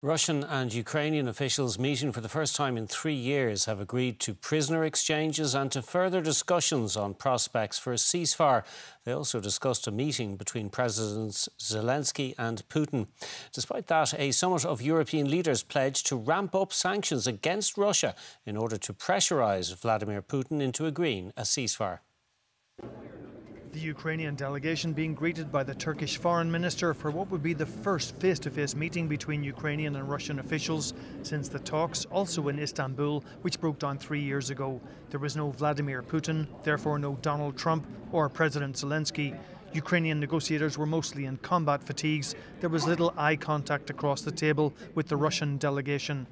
Russian and Ukrainian officials meeting for the first time in 3 years have agreed to prisoner exchanges and to further discussions on prospects for a ceasefire. They also discussed a meeting between Presidents Zelensky and Putin. Despite that, a summit of European leaders pledged to ramp up sanctions against Russia in order to pressurise Vladimir Putin into agreeing a ceasefire. The Ukrainian delegation being greeted by the Turkish foreign minister for what would be the first face-to-face meeting between Ukrainian and Russian officials since the talks, also in Istanbul, which broke down 3 years ago. There was no Vladimir Putin, therefore no Donald Trump or President Zelensky. Ukrainian negotiators were mostly in combat fatigues. There was little eye contact across the table with the Russian delegation.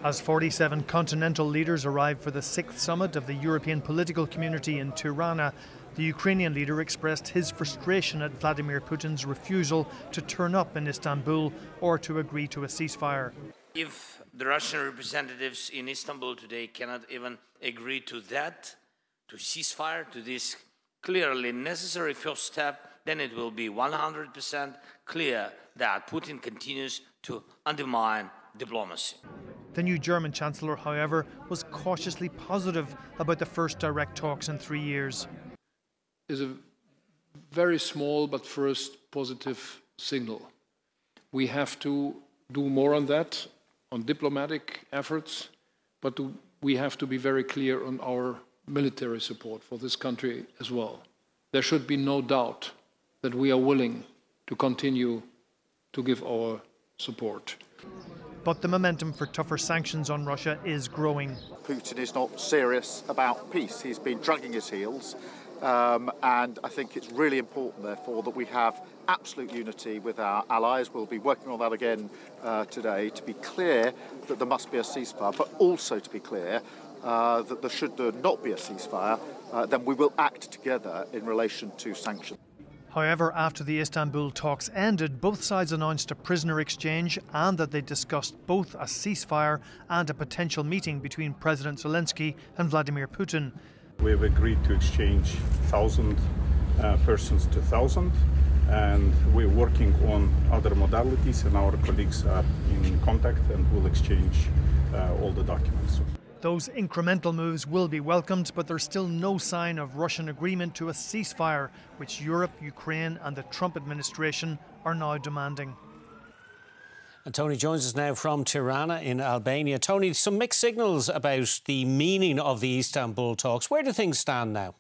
As 47 continental leaders arrived for the 6th summit of the European political community in Tirana, the Ukrainian leader expressed his frustration at Vladimir Putin's refusal to turn up in Istanbul or to agree to a ceasefire. If the Russian representatives in Istanbul today cannot even agree to that, to ceasefire, to this clearly necessary first step, then it will be 100% clear that Putin continues to undermine diplomacy. The new German Chancellor, however, was cautiously positive about the first direct talks in 3 years. Is a very small but first positive signal. We have to do more on that, on diplomatic efforts, but we have to be very clear on our military support for this country as well. There should be no doubt that we are willing to continue to give our support. But the momentum for tougher sanctions on Russia is growing. Putin is not serious about peace. He's been dragging his heels. And I think it's really important, therefore, that we have absolute unity with our allies. We'll be working on that again today to be clear that there must be a ceasefire, but also to be clear that should there not be a ceasefire, then we will act together in relation to sanctions. However, after the Istanbul talks ended, both sides announced a prisoner exchange and that they discussed both a ceasefire and a potential meeting between President Zelensky and Vladimir Putin. We have agreed to exchange 1,000 persons to 1,000, and we're working on other modalities, and our colleagues are in contact and will exchange all the documents. Those incremental moves will be welcomed, but there's still no sign of Russian agreement to a ceasefire, which Europe, Ukraine and the Trump administration are now demanding. And Tony joins us now from Tirana in Albania. Tony, some mixed signals about the meaning of the Istanbul talks. Where do things stand now?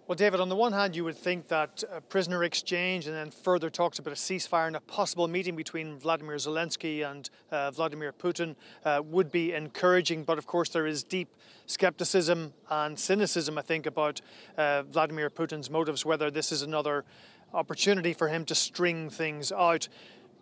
Well, David, on the one hand, you would think that a prisoner exchange and then further talks about a ceasefire and a possible meeting between Vladimir Zelensky and Vladimir Putin would be encouraging. But of course, there is deep scepticism and cynicism, I think, about Vladimir Putin's motives, whether this is another opportunity for him to string things out.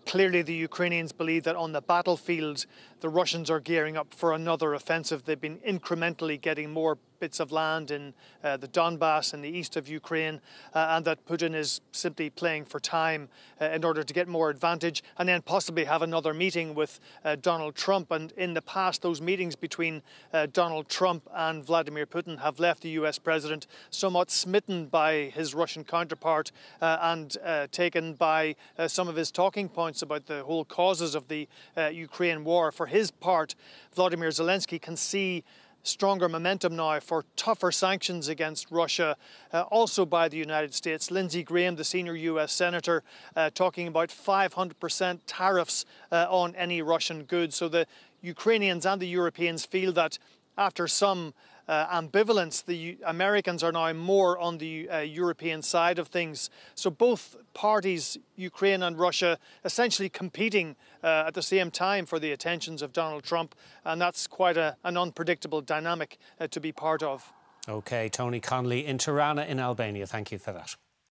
Clearly, the Ukrainians believe that on the battlefield, the Russians are gearing up for another offensive. They've been incrementally getting more bits of land in the Donbass in the east of Ukraine, and that Putin is simply playing for time in order to get more advantage and then possibly have another meeting with Donald Trump. And in the past, those meetings between Donald Trump and Vladimir Putin have left the US president somewhat smitten by his Russian counterpart and taken by some of his talking points about the whole causes of the Ukraine war. For his part, Volodymyr Zelensky can see stronger momentum now for tougher sanctions against Russia, also by the United States. Lindsey Graham, the senior US senator, talking about 500% tariffs on any Russian goods. So the Ukrainians and the Europeans feel that after some ambivalence, the Americans are now more on the European side of things. So both parties, Ukraine and Russia, essentially competing at the same time for the attentions of Donald Trump. And that's quite an unpredictable dynamic to be part of. OK, Tony Connolly in Tirana in Albania. Thank you for that.